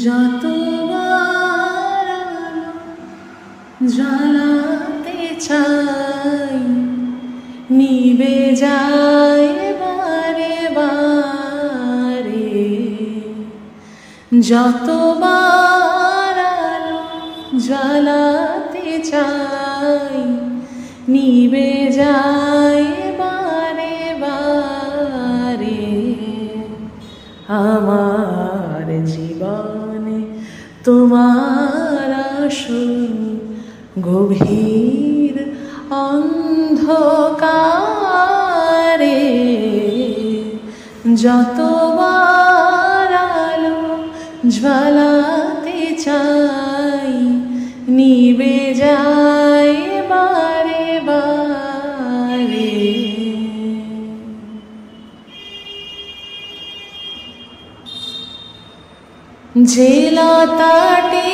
যতবার জ্বালাতে চাই নিভে যায় বারে বারে। যতবার জ্বালাতে চাই নিভে যায় বারে বারে। আমার জীবনে তোমার আসল গভীর অন্ধকারে। যতবার আলো জ্বালাতে চাই নিভে যায় বারে বারে। যে লতাটি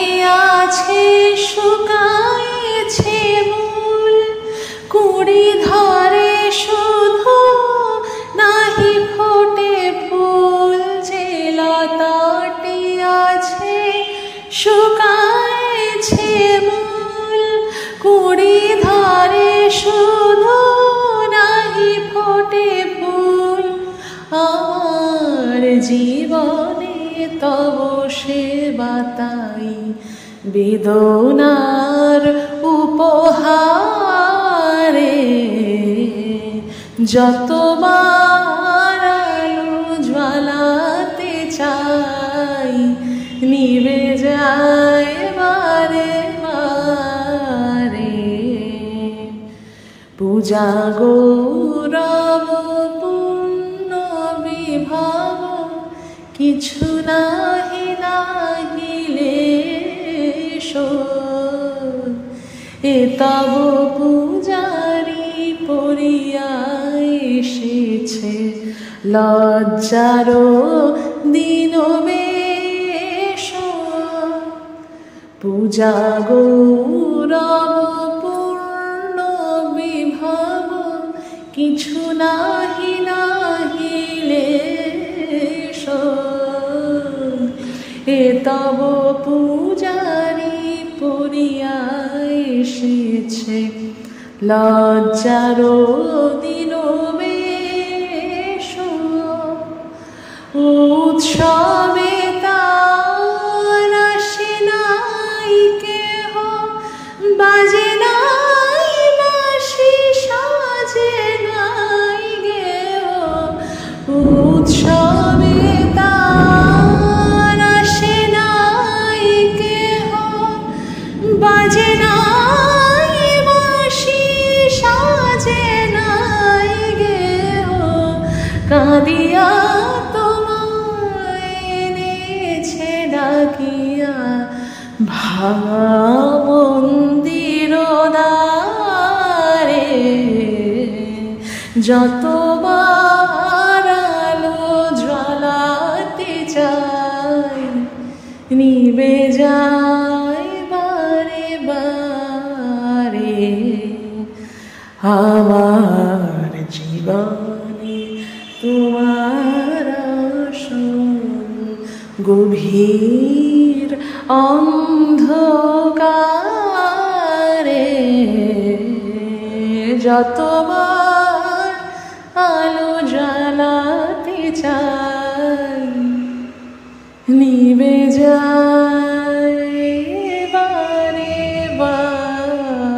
আছে শুকায়েছে মূল, কুড়ি ধরে শুধু নাহি ফোটে ফুল। যে লতাটি আছে শুকায়েছে মূল, কুড়ি ধরে শুধু নাহি ফোটে ফুল। আমার জীবনে তব সেবা তাই বেদনার উপহারে। যতবার আলো জ্বালাতে চাই নিভে যায় বারে বারে। পূজা গৌরব পূর্ণ বিভাব কিছু নাহি নাহিলে এ তব পূজারি পড়িয়া এসেছে লজ্জার দিন বেশ। পূজা গৌরব পূর্ণ বিভাব কিছু নাহি নাহিলে এ তব পূজারি পড়িয়া এসেছে লজ্জার দিন বেশ। উৎসবে তার আসে নাই কেহ, বাজে নাই বাঁশি, সাজে নাই গেহ। উৎসবে তার আসে নাই কেহ, বাজে নাই বাঁশি, সাজে নাই গেহ। কাঁদিয়া তোমায় এনেছে ডাকিয়া ভাঙা মন্দির দ্বারে। যতবার আলো জ্বালাতে চাই নিভে যায় বারে বারে। আমার জীবনে তোমার আসল গভীর অন্ধকারে। যতবার আলো জ্বালাতে চাই নিভে যায় বারে বারে।